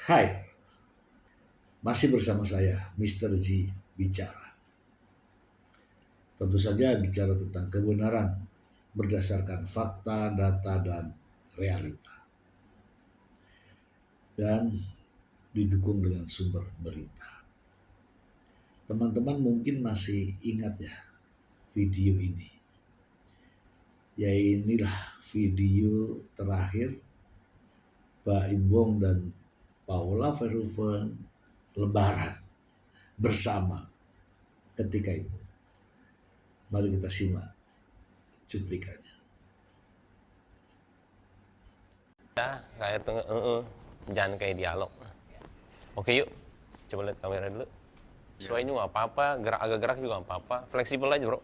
Hai, masih bersama saya, Mr. G Bicara. Tentu saja bicara tentang kebenaran berdasarkan fakta, data, dan realita. Dan didukung dengan sumber berita. Teman-teman mungkin masih ingat ya video ini. Ya inilah video terakhir Pak Imbong dan Paula Verhoeven lebaran bersama ketika itu. Mari kita simak cuplikannya. Ya, kayak jangan kayak dialog. Oke yuk, coba lihat kamera dulu. Sesuai ini nggak apa-apa, agak gerak juga nggak apa-apa. Fleksibel aja bro.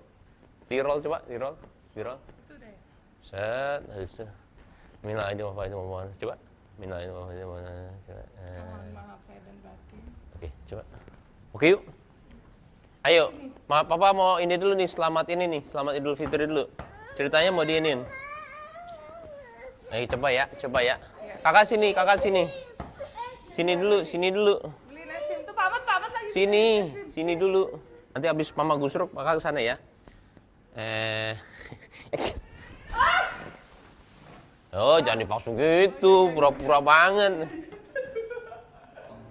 Di roll coba, di roll. Set, set. Mina aja apa aja mau coba. Mina aja apa aja mau coba. Oke, coba. Oke yuk. Ayo, papa mau ini dulu nih, selamat ini nih, selamat Idul Fitri dulu. Ceritanya mau diinin. Ayo coba ya, coba ya. Kakak sini. Sini dulu. Sini dulu. Nanti habis mama gusruk, kakak ke sana ya. Action. Oh, jangan dipaksa gitu, pura-pura banget.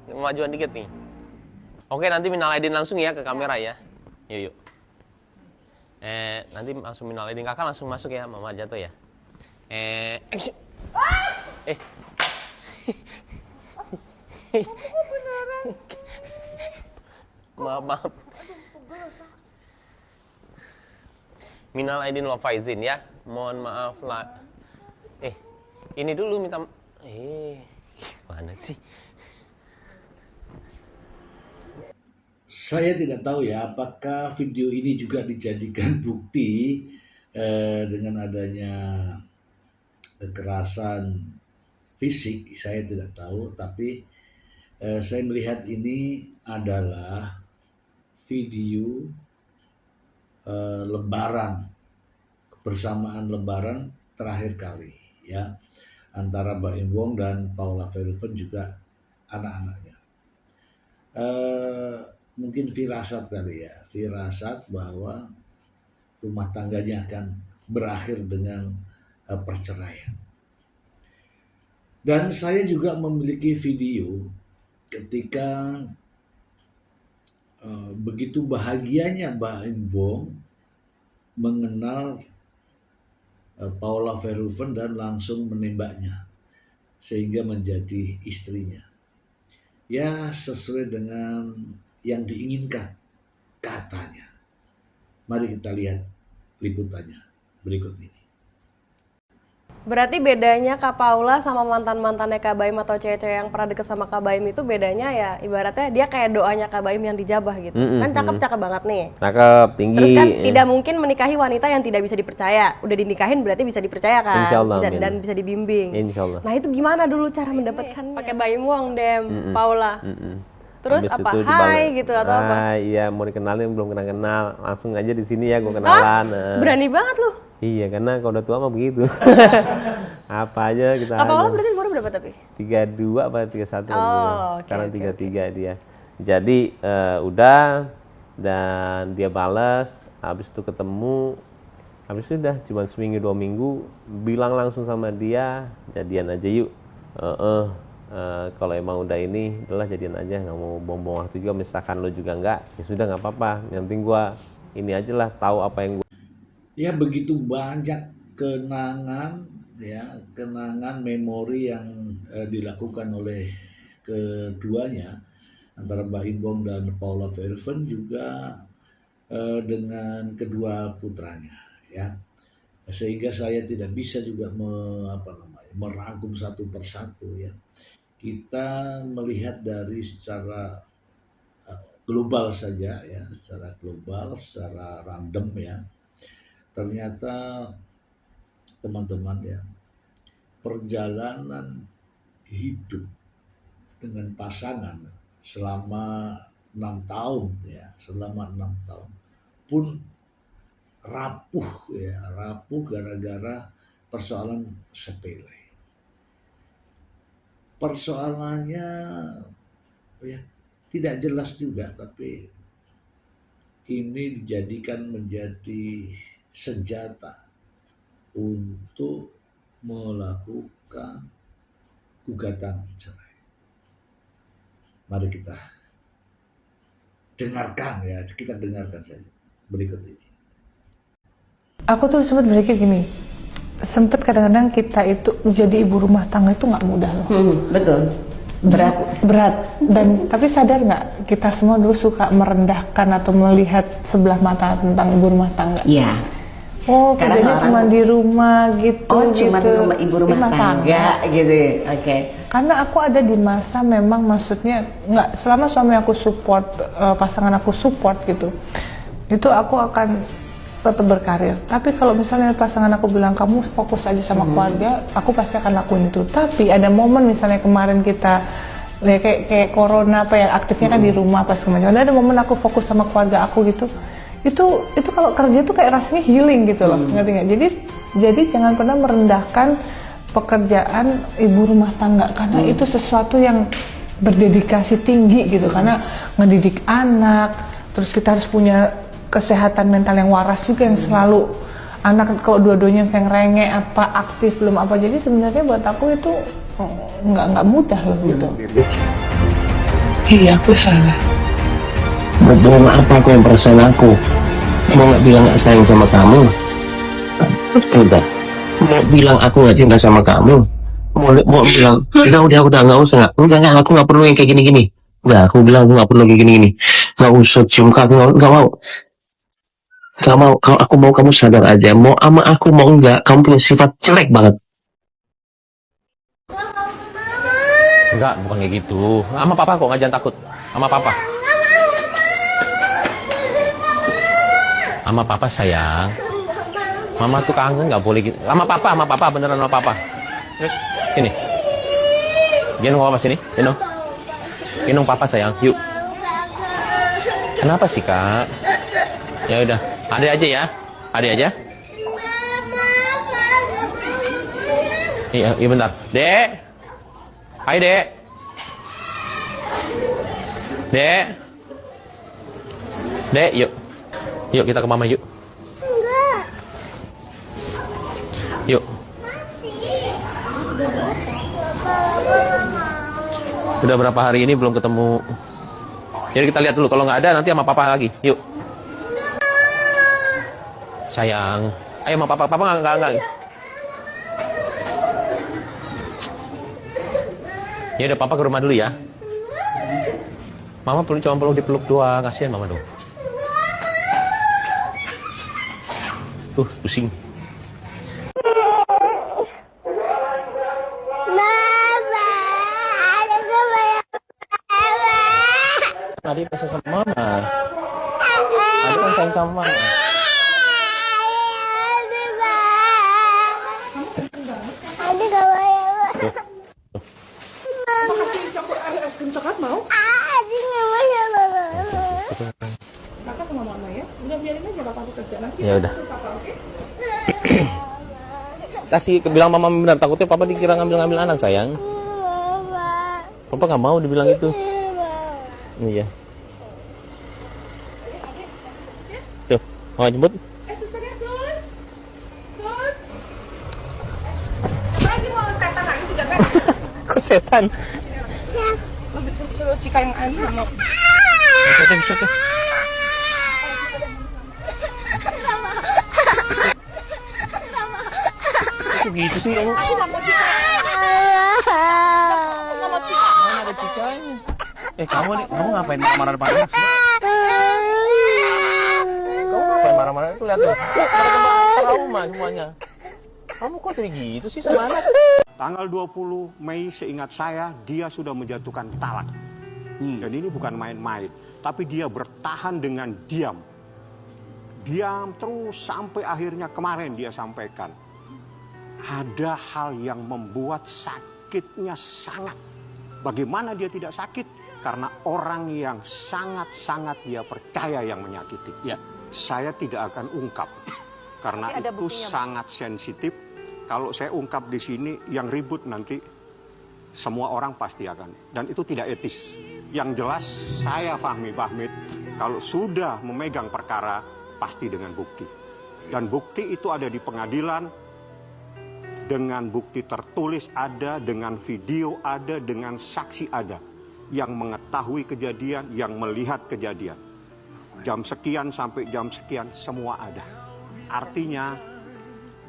Majuan dikit nih. Oke, nanti minal aidin langsung ya ke kamera ya. Yuk. Nanti langsung minal aidin, kakak langsung masuk ya, mama jatuh ya. Action. Maaf. Minal aidin wal faizin ya. Mohon maaf lah. Ini dulu minta mana sih? Saya tidak tahu ya apakah video ini juga dijadikan bukti dengan adanya kekerasan fisik, saya tidak tahu, tapi saya melihat ini adalah video lebaran, kebersamaan lebaran terakhir kali ya antara Mbak Imbong dan Paula Verhoeven juga anak-anaknya. Mungkin firasat kali ya, firasat bahwa rumah tangganya akan berakhir dengan perceraian. Dan saya juga memiliki video ketika begitu bahagianya Mbak Imbong mengenal Paula Verhoeven dan langsung menembaknya sehingga menjadi istrinya. Ya sesuai dengan yang diinginkan katanya. Mari kita lihat liputannya berikut ini. Berarti bedanya Kak Paula sama mantan-mantannya Kak Baim atau cewek-cewek yang pernah deket sama Kak Baim itu bedanya ya ibaratnya dia kayak doanya Kak Baim yang dijabah gitu. Kan cakep-cakep banget nih. Cakep, tinggi. Terus kan tidak mungkin menikahi wanita yang tidak bisa dipercaya. Udah dinikahin berarti bisa dipercaya kan? Insyaallah, Bisa, amin. dan bisa dibimbing. Insyaallah. Nah itu gimana dulu cara mendapatkannya? Pakai Baim Wong, Paula. Terus Habis apa? itu Hai gitu atau apa? Iya, mau dikenalin belum kenal. Langsung aja di sini ya gue kenalan. Berani banget loh. Iya, karena kalau udah tua mah begitu. Apa aja kita Kak Paula aja. berarti umurnya berapa tapi? 32 apa 31 Oh, dia. oke, Sekarang oke, 33 dia. Jadi udah dan dia balas, habis itu ketemu, habis itu udah cuma seminggu 2 minggu bilang langsung sama dia jadian aja yuk. Kalau emang udah ini udahlah jadian aja, nggak mau buang-buang waktu juga, misalkan lo juga nggak, ya sudah nggak apa-apa, yang penting gua ini aja lah tahu apa yang gua. Ya begitu banyak kenangan ya, kenangan memori yang dilakukan oleh keduanya antara Mbak Imbong dan Paula Verhoeven juga dengan kedua putranya ya. Sehingga saya tidak bisa juga merangkum satu persatu ya. Kita melihat dari secara global saja ya, secara global, secara random ya. Ternyata teman-teman ya, perjalanan hidup dengan pasangan selama 6 tahun ya, selama 6 tahun pun rapuh gara-gara persoalan sepele. persoalannya ya tidak jelas juga, tapi ini dijadikan menjadi senjata untuk melakukan gugatan cerai. Mari kita dengarkan saja berikut ini. Aku tuh sempat berpikir gini, sempet kadang-kadang kita itu menjadi ibu rumah tangga itu nggak mudah loh. Betul. Berat. Dan tapi sadar nggak, kita semua dulu suka merendahkan atau melihat sebelah mata tentang ibu rumah tangga. Iya. Oh, Karena kerjanya orang- cuma di rumah gitu. Oh, cuma di rumah ibu rumah tangga gitu. Oke. Karena aku ada di masa memang maksudnya nggak, selama suami aku support, pasangan aku support gitu, itu aku akan tetap berkarir. Tapi kalau misalnya pasangan aku bilang kamu fokus aja sama keluarga, aku pasti akan lakuin itu. Tapi ada momen misalnya kemarin kita ya, kayak corona apa ya, aktifnya kan di rumah pas kemarin. Ada momen aku fokus sama keluarga aku gitu. Itu kalau kerja tuh kayak rasanya healing gitu loh, ngerti nggak? Jadi jangan pernah merendahkan pekerjaan ibu rumah tangga, karena itu sesuatu yang berdedikasi tinggi gitu, karena ngedidik anak, terus kita harus punya kesehatan mental yang waras juga, yang selalu anak kalau dua-duanya yang rengek apa aktif belum apa, jadi sebenarnya buat aku itu nggak mudah loh gitu. Iya, aku salah. Mau bohong apa aku yang perasaan aku? Mau nggak bilang nggak sayang sama kamu? Udah. Mau bilang aku nggak cinta sama kamu? Mau bilang udah nggak usah nggak aku nggak perlu yang kayak gini-gini. Udah aku bilang aku nggak perlu kayak gini-gini. Nggak usah cium kaki, nggak mau. Nggak mau. Kalau aku mau kamu sadar aja. Mau ama aku mau enggak, kamu punya sifat jelek banget. Enggak, bukan kayak gitu. Sama papa kok, nggak, jangan takut. Sama papa. Sama papa sayang. Mama tuh kangen, nggak boleh gitu. Sama papa beneran sama papa. Sini. Gendong papa sini, gendong. Gendong papa sayang, yuk. Kenapa sih kak? Ya udah, adek aja ya, adek aja. Iya bentar, dek. Hai dek. Dek, yuk. Yuk kita ke mama yuk. Yuk. Udah berapa hari ini belum ketemu. Jadi kita lihat dulu, kalau nggak ada nanti sama papa lagi. Yuk. Sayang. Ayo sama papa nggak. Ya udah, papa ke rumah dulu ya. Mama cuma perlu dipeluk doang, kasihan mama dong. Pusing. Adik kasih sama mama. Adik kan sayang sama mama. Adik gak mau. Makasih campur es krim coklat mau? Adik gak mau. Kakak sama mama ya. Udah biarin aja papa kerja nanti. Ya udah. Kasih bilang mama benar, takutnya papa dikira ngambil anak sayang. Papa nggak mau dibilang itu. Iya. Tuh, mau jemput? Kok setan? Suruh Cika yang air sama. Setan. Kok gitu sih kamu? Mana ada Cikanya? Kamu ngapain marah-marah? Kamu ngapain marah-marah? Itu lihat tuh. Ada trauma semuanya. Kamu kok kayak gitu sih sama anak? Tanggal 20 Mei seingat saya dia sudah menjatuhkan talak. Dan ini bukan main-main, tapi dia bertahan dengan diam. Diam terus sampai akhirnya kemarin dia sampaikan. Ada hal yang membuat sakitnya sangat. Bagaimana dia tidak sakit? Karena orang yang sangat-sangat dia percaya yang menyakiti. Ya, saya tidak akan ungkap. Karena itu sangat sensitif. Kalau saya ungkap di sini, yang ribut nanti semua orang pasti akan. Dan itu tidak etis. Yang jelas saya Fahmi Bahmid, kalau sudah memegang perkara, pasti dengan bukti. Dan bukti itu ada di pengadilan, dengan bukti tertulis ada, dengan video ada, dengan saksi ada. Yang mengetahui kejadian, yang melihat kejadian. Jam sekian sampai jam sekian, semua ada. Artinya,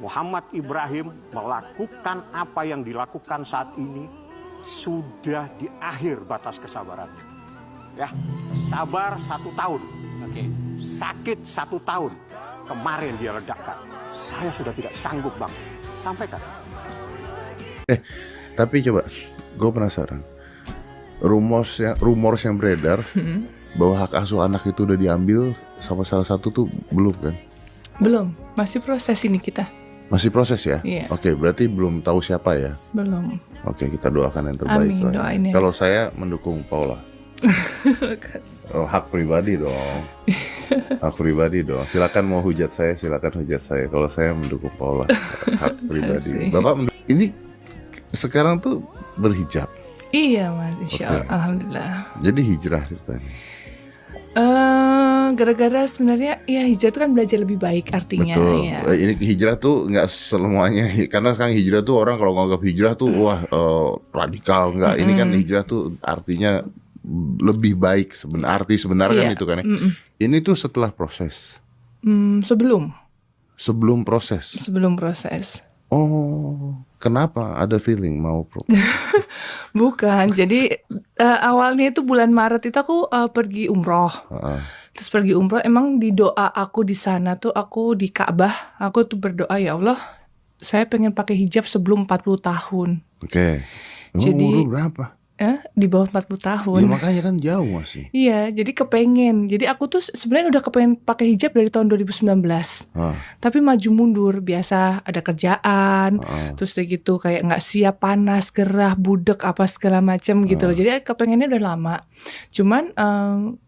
Muhammad Ibrahim melakukan apa yang dilakukan saat ini sudah di akhir batas kesabarannya. Ya, sabar 1 tahun. Sakit 1 tahun. Kemarin dia ledakkan. Saya sudah tidak sanggup, Bang. Sampaikan. Tapi coba, gue penasaran. Rumors yang beredar bahwa hak asuh anak itu udah diambil sama salah satu tuh belum kan? Belum, masih proses ini kita. Masih proses ya? Iya. Oke, berarti belum tahu siapa ya? Belum. Oke, kita doakan yang terbaik. Amin, doain ya. Kalau saya mendukung Paula. Oh, hak pribadi dong. Hak pribadi dong. Silakan mau hujat saya, silakan hujat saya. Kalau saya mendukung Paula, hak pribadi. Bapak ini sekarang tuh berhijab. Iya mas, insya Allah, alhamdulillah. Jadi hijrah ceritanya. Gara-gara sebenarnya ya hijrah itu kan belajar lebih baik artinya. Betul. Ya. Ini hijrah tuh nggak semuanya, karena sekarang hijrah tuh orang kalau nganggap hijrah tuh wah radikal, nggak. Ini kan hijrah tuh artinya lebih baik arti sebenarnya kan itu kan ya. Ini tuh setelah proses. Sebelum proses. Oh, kenapa ada feeling mau Bukan, jadi awalnya itu bulan Maret itu aku pergi umroh. Terus pergi umroh, emang di doa aku di sana tuh aku di Ka'bah, aku tuh berdoa, ya Allah, saya pengen pakai hijab sebelum 40 tahun. Oke. Jadi umur berapa? Di bawah 40 tahun. Ya makanya kan jauh masih. Iya, jadi kepengen. Jadi aku tuh sebenarnya udah kepengen pakai hijab dari tahun 2019. Tapi maju mundur, biasa ada kerjaan, terus kayak gitu kayak nggak siap, panas, gerah, budek apa segala macam gitu loh. Jadi kepengennya udah lama. Cuman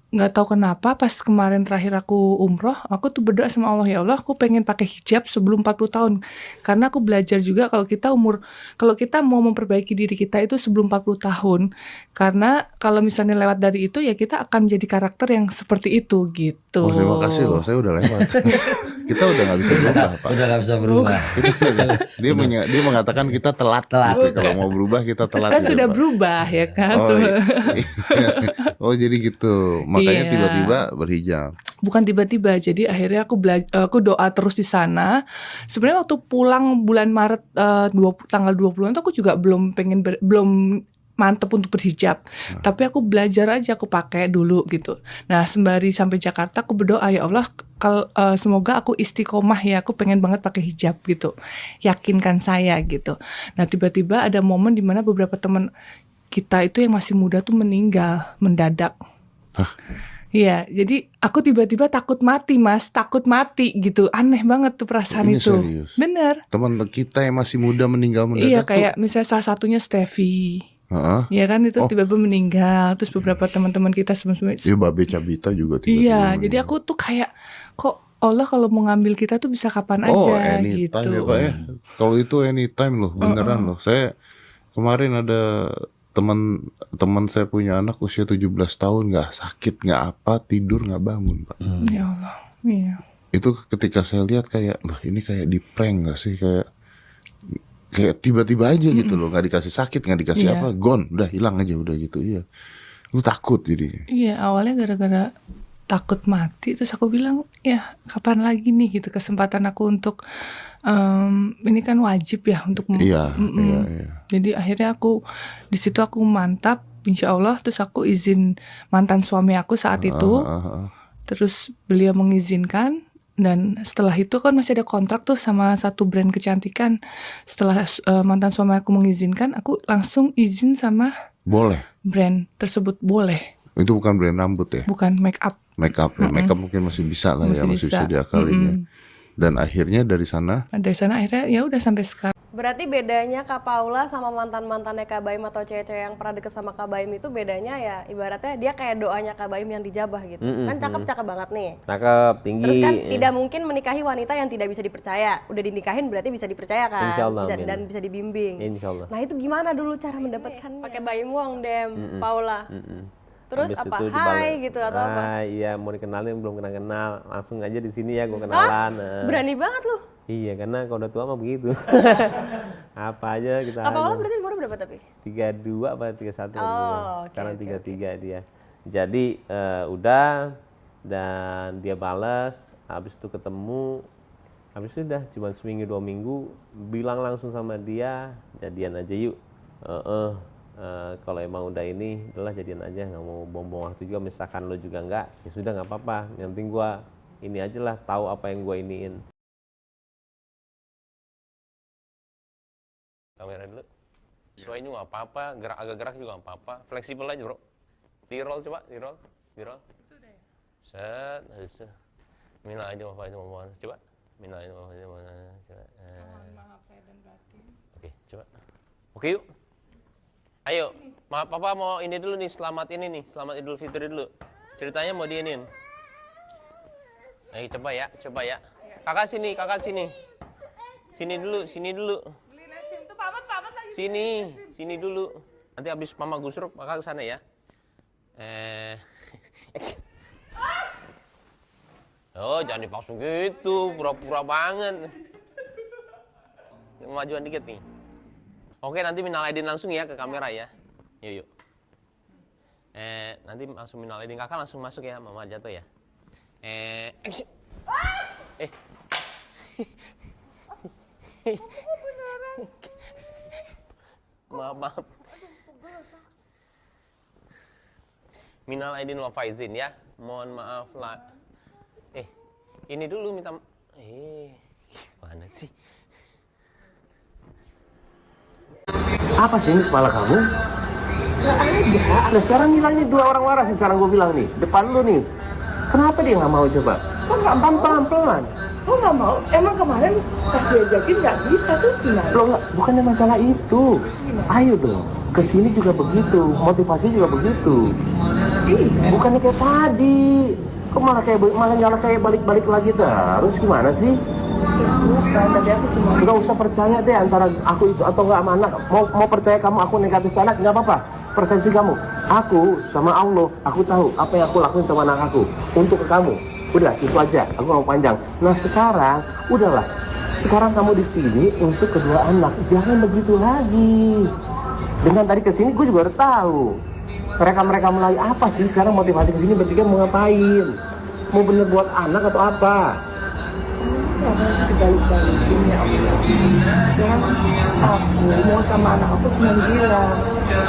nggak tahu kenapa pas kemarin terakhir aku umroh, aku tuh berdoa sama Allah, ya Allah, aku pengen pakai hijab sebelum 40 tahun. Karena aku belajar juga kalau kita mau memperbaiki diri kita itu sebelum 40 tahun. Karena kalau misalnya lewat dari itu ya kita akan menjadi karakter yang seperti itu gitu. Oh, terima kasih loh, saya udah lewat. Kita udah nggak bisa berubah, Pak. Udah nggak bisa berubah. Dia mengatakan kita telat. Kalau mau berubah kita telat. Kan sudah Pak. Berubah ya kan. Oh jadi gitu. Makanya tiba-tiba berhijab. Bukan tiba-tiba, jadi akhirnya aku doa terus di sana. Sebenarnya waktu pulang bulan Maret tanggal 20-an tuh aku juga belum mantep untuk berhijab. Tapi aku belajar aja, aku pakai dulu gitu. Nah, sembari sampai Jakarta aku berdoa, ya Allah, semoga aku istiqomah ya, aku pengen banget pakai hijab gitu. Yakinkan saya gitu. Nah, tiba-tiba ada momen dimana beberapa teman kita itu yang masih muda tuh meninggal mendadak. Iya, jadi aku tiba-tiba takut mati gitu. Aneh banget tuh perasaan ini itu. Serius? Bener. Teman kita yang masih muda meninggal mendadak. Iya, kayak misalnya salah satunya Steffi. Iya kan itu tiba-tiba meninggal. Terus beberapa teman-teman kita sebelumnya. Iya, Babe Cabita juga tiba-tiba. Iya, jadi aku tuh kayak kok Allah kalau mau ngambil kita tuh bisa kapan aja gitu. Ya, Pak, ya. Kalau itu anytime loh, beneran loh. Saya kemarin ada teman saya punya anak usia 17 tahun, nggak sakit, nggak apa, tidur nggak bangun, Pak. Ya Allah, iya. Itu ketika saya lihat kayak, loh ini kayak di prank nggak sih, kayak tiba-tiba aja gitu loh, nggak dikasih sakit, nggak dikasih apa, gone, udah hilang aja, udah gitu, iya. Lu takut jadi. Iya, awalnya gara-gara takut mati, terus aku bilang, ya kapan lagi nih gitu kesempatan aku untuk ini kan wajib ya untuk iya. Jadi akhirnya aku di situ aku mantap, insya Allah. Terus aku izin mantan suami aku saat itu. Terus beliau mengizinkan. Dan setelah itu kan masih ada kontrak tuh sama satu brand kecantikan. Setelah mantan suami aku mengizinkan, aku langsung izin sama brand tersebut boleh. Itu bukan brand rambut ya? Bukan, make up. Make up mungkin masih bisa lah, masih bisa diakalinya. Dan akhirnya dari sana akhirnya ya udah sampai sekarang. Berarti bedanya Kak Paula sama mantan-mantannya Kak Baim atau cewek-cewek yang pernah deket sama Kak Baim itu bedanya ya ibaratnya dia kayak doanya Kak Baim yang dijabah gitu. Kan cakep-cakep banget nih. Cakep, tinggi. Terus kan tidak mungkin menikahi wanita yang tidak bisa dipercaya. Udah dinikahin berarti bisa dipercaya kan? Insyaallah, Bisa, amin. dan bisa dibimbing. Insyaallah. Nah itu gimana dulu cara mendapatkannya? Pakai Baim Wong, Dem, Paula. Terus Habis apa itu hai gitu atau apa? Hai, iya mau dikenalin belum kenal, langsung aja di sini ya gue kenalan. Berani banget lu. Iya, karena kalau udah tua mah begitu. Apa aja kita. Kak Paula berarti umur berapa tapi? 32 apa 31 oke, sekarang oke, 33 dia. Jadi udah dan dia balas, habis itu ketemu, habis itu udah cuma seminggu 2 minggu bilang langsung sama dia jadian aja yuk. Kalau emang udah ini udahlah jadian aja, nggak mau buang-buang waktu juga, misalkan lo juga nggak ya sudah nggak apa-apa, yang penting gua ini aja lah tahu apa yang gua iniin. Kamera dulu. Sesuai ini nggak apa-apa, agak gerak juga nggak apa-apa, fleksibel aja bro. Di roll coba, di roll. Set, mina aja apa aja mau coba. Mina aja apa aja mau coba. Oke, coba. Oke yuk. Ayo, papa mau ini dulu nih, selamat Idul Fitri dulu. Ceritanya mau diinin. Ayo coba ya. Kakak sini. Sini dulu. Sini dulu. Nanti habis mama gusruk, kakak kesana ya. Oh, jangan dipaksa gitu, pura-pura banget. Majuan dikit nih. Oke, nanti minal aidin langsung ya ke kamera ya. Yuk. Nanti langsung minal aidin, kakak langsung masuk ya, mama jatuh ya. Action. Maaf. Minal aidin wa faizin ya. Mohon maaf lah. Ini dulu minta mana sih? Apa sih ini kepala kamu? Nah sekarang bilangnya dua orang waras nih, sekarang gue bilang nih, depan lu nih. Kenapa dia nggak mau coba? Kok nggak mau? Pelan-pelan. Kok nggak mau? Emang kemarin pas diajakin nggak bisa, terus gimana? Lo nggak, bukannya masalah itu. Ayo dong, kesini juga begitu, motivasi juga begitu. Iya. Bukannya kayak tadi. Kok malah kayak balik-balik lagi terus, gimana sih? Bukan, tadi aku cuma Nggak usah percaya deh antara aku itu atau nggak sama anak. Mau percaya kamu aku negatif ke anak, nggak apa-apa. Persepsi kamu. Aku sama Allah, aku tahu apa yang aku lakuin sama anak aku untuk ke kamu. Udah, itu aja. Aku nggak mau panjang. Nah sekarang, udahlah. Sekarang kamu di sini untuk kedua anak. Jangan begitu lagi. Dengan tadi kesini, gue juga udah tahu. Mereka mulai apa sih sekarang motivasi kesini berpikir mau ngapain? Mau bener buat anak atau apa? harus dibalik-balikin ya Allah. Sekarang aku mau sama anak aku cuma bilang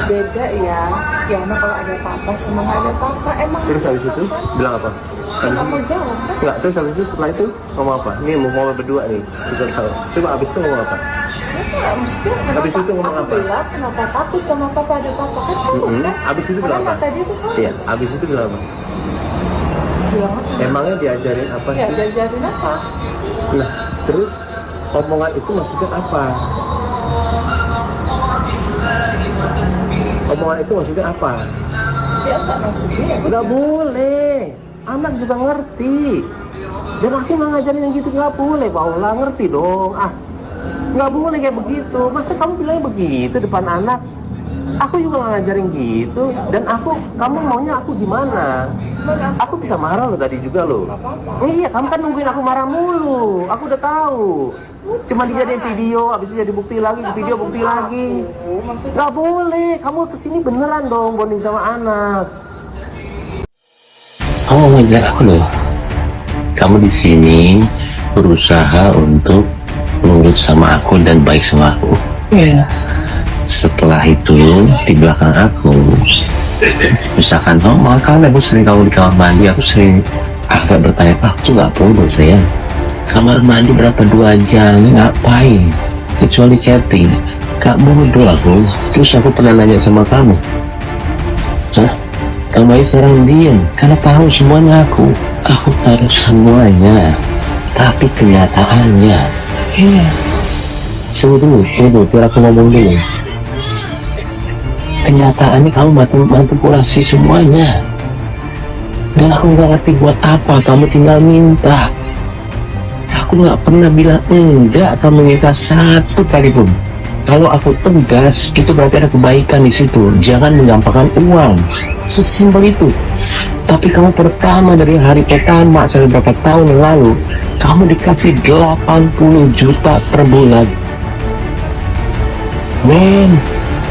beda ya. Ya anak kalau ada papa sama nggak ada papa emang. Terus habis itu bilang apa? Nggak mau jawab kan? Nggak, terus habis itu setelah itu ngomong apa? Ini mau berdua nih. Kita tahu. Coba habis itu ngomong apa? Ya, maksudnya Habis itu ngomong aku apa? bilang kenapa takut sama papa ada papa kan kamu kan? Habis itu bilang Karena apa? tadi itu kan Iya, habis itu bilang apa? bilang apa? Emangnya diajarin apa Ya sih? diajarin apa? Nah, terus omongan itu maksudnya apa? Omongan itu maksudnya apa? Ya apa maksudnya? Nggak boleh. Anak juga ngerti. Dan aku nggak ngajarin yang gitu, nggak boleh. Paula ngerti dong. Nggak boleh kayak begitu. Masa kamu bilangnya begitu depan anak? Aku juga nggak ngajarin gitu. Dan kamu maunya aku gimana? Aku bisa marah loh tadi juga loh. Iya, kamu kan nungguin aku marah mulu. Aku udah tahu. Cuma dijadiin video, habis itu jadi bukti lagi, video bukti lagi. Nggak boleh. Kamu kesini beneran dong bonding sama anak. Kamu mau bilang aku loh, kamu di sini berusaha untuk nurut sama aku dan baik sama aku. Iya. Setelah itu di belakang aku, misalkan makanya aku sering kamu di kamar mandi, aku sering agak bertanya, aku tuh nggak bodoh sayang. Kamar mandi berapa 2 jam ngapain? Kecuali chatting. Gak bodoh aku. Terus aku pernah nanya sama kamu, kamu aja sekarang diem karena tahu semuanya aku tahu semuanya, tapi kenyataannya Tunggu dulu, biar aku ngomong dulu. Kenyataannya kamu manipulasi semuanya. Dan aku nggak ngerti buat apa kamu tinggal minta. Aku nggak pernah bilang enggak kamu minta satu kali pun. Kalau aku tegas, itu berarti ada kebaikan di situ. Jangan menggampangkan uang. Sesimpel itu. Tapi kamu pertama dari hari pertama sampai beberapa tahun yang lalu, kamu dikasih 80 juta per bulan. Men,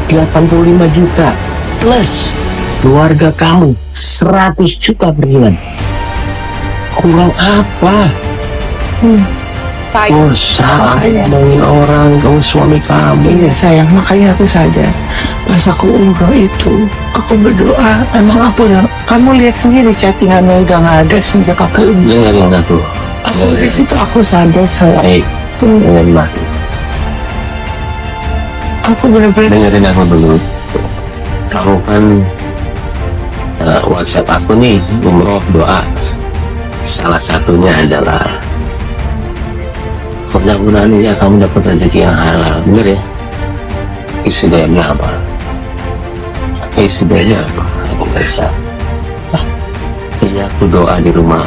85 juta plus keluarga kamu 100 juta per bulan. Kurang apa? Sayang. Oh, sayang ngomongin orang, kamu suami kamu. Iya sayang, makanya aku sadar. Pas aku umroh itu, aku berdoa. Emang aku udah, kamu lihat sendiri chattingannya udah nggak ada sejak aku umroh. Dengerin aku. Aku dari situ aku sadar saya. Baik, dengerin mah. Aku benar-benar Dengerin aku dulu. Kamu kan WhatsApp aku nih, umroh doa. Salah satunya adalah mudah-mudahan ya kamu dapat rezeki yang halal, bener ya? Istilahnya apa? Istilahnya apa? Aku baca. Jadi aku doa di rumah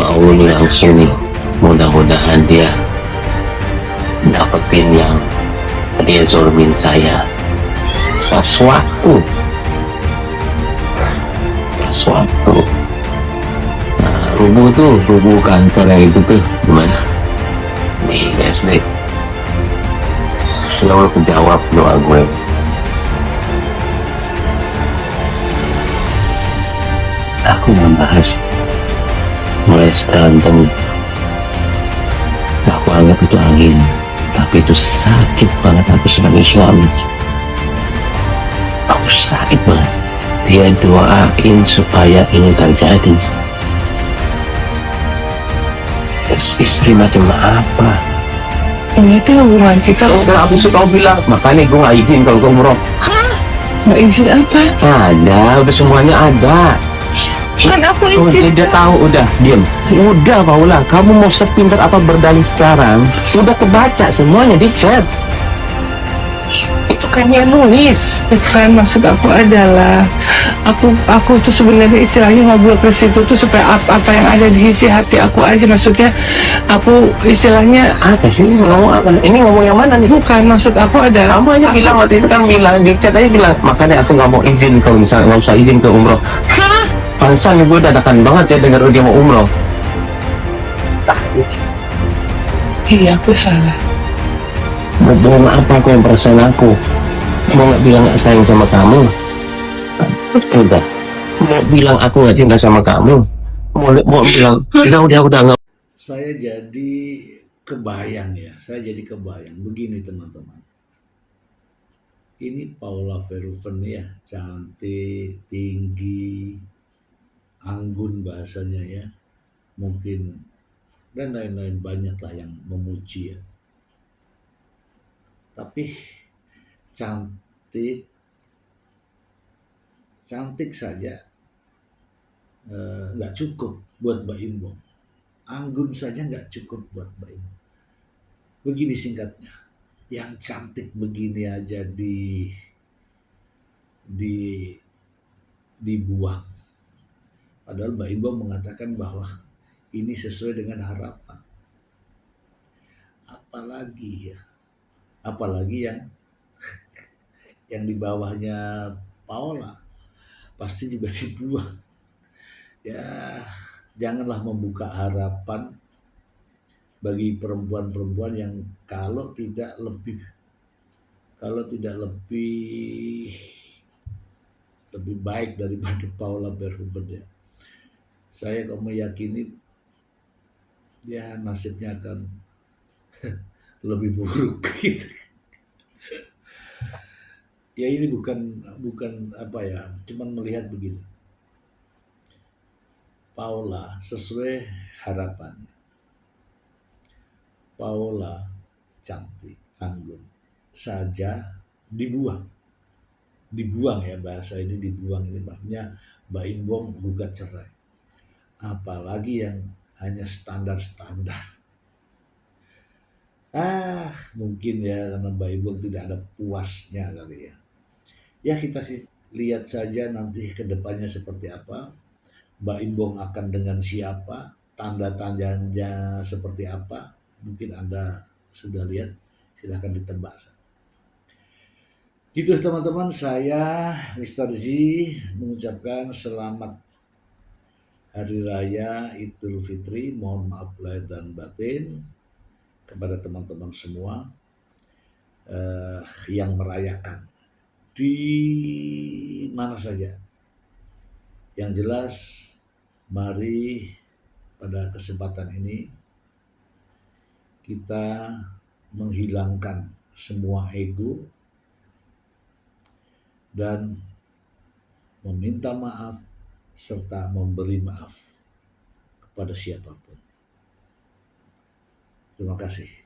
Allah nih langsung nih. Mudah-mudahan dia dapetin yang dia zolmin saya. Sesuatu. Rubuh kantor yang itu tuh gimana? Nih BSD selalu kejawab doa gue. Aku membahas mulai berantem, aku anggap itu angin, tapi itu sakit banget aku sebagai suami. Aku sakit banget. Dia doain supaya ini terjadi. Istri macam apa? ini tuh hubungan kita. Udah habis kau bilang, makanya gue gak izin kalau gue umroh. Hah? Nggak izin apa? Ada, udah semuanya ada. Kan aku izin. Dia tahu, udah diam. Udah Paula, kamu mau sepintar apa berdalih sekarang? Udah kebaca semuanya di chat. Kan dia nulis. Kan maksud aku adalah aku tuh sebenarnya istilahnya ngobrol ke situ tuh supaya apa yang ada di isi hati aku aja, maksudnya aku istilahnya apa sih ngomong apa? Ini ngomong yang mana nih? bukan, maksud aku adalah Kamu aja bilang waktu itu kan bilang di chat aja bilang, makanya aku nggak mau izin kalau misalnya nggak usah izin ke umroh. hah? Pansan gue dadakan banget ya dengar dia mau umroh. Iya aku salah. Mau bohong apa aku yang perasaan aku? Mau nggak bilang nggak sayang sama kamu? Udah. Mau bilang aku nggak cinta sama kamu? Mau bilang udah nggak. Saya jadi kebayang ya, begini teman-teman. Ini Paula Verhoeven ya, cantik, tinggi, anggun bahasanya ya, mungkin dan lain-lain banyak lah yang memuji ya. Tapi cantik saja nggak cukup buat Mbak Imbong. Anggun saja nggak cukup buat Mbak Imbong. Begini singkatnya, yang cantik begini aja dibuang. Padahal Mbak Imbong mengatakan bahwa ini sesuai dengan harapan. Apalagi yang di bawahnya Paula pasti juga dibuang. Ya, janganlah membuka harapan bagi perempuan-perempuan yang kalau tidak lebih baik daripada Paula Verhoeven ya. Saya kok meyakini ya nasibnya akan lebih buruk gitu. Ya ini bukan apa ya, cuman melihat begini. Paula sesuai harapannya. Paula cantik, anggun saja dibuang ya, bahasa ini dibuang ini maksudnya Mbak Imbong gugat cerai. Apalagi yang hanya standar-standar. Mungkin ya karena Mbak Imbong tidak ada puasnya kali ya. Ya kita sih lihat saja nanti ke depannya seperti apa. Mbak Imbong akan dengan siapa, tanda-tandanya seperti apa. Mungkin Anda sudah lihat, silahkan ditebak. Gitu teman-teman, saya Mr. Z mengucapkan selamat Hari Raya Idul Fitri. Mohon maaf lahir dan batin kepada teman-teman semua yang merayakan di mana saja. Yang jelas, mari pada kesempatan ini kita menghilangkan semua ego dan meminta maaf serta memberi maaf kepada siapapun. Terima kasih.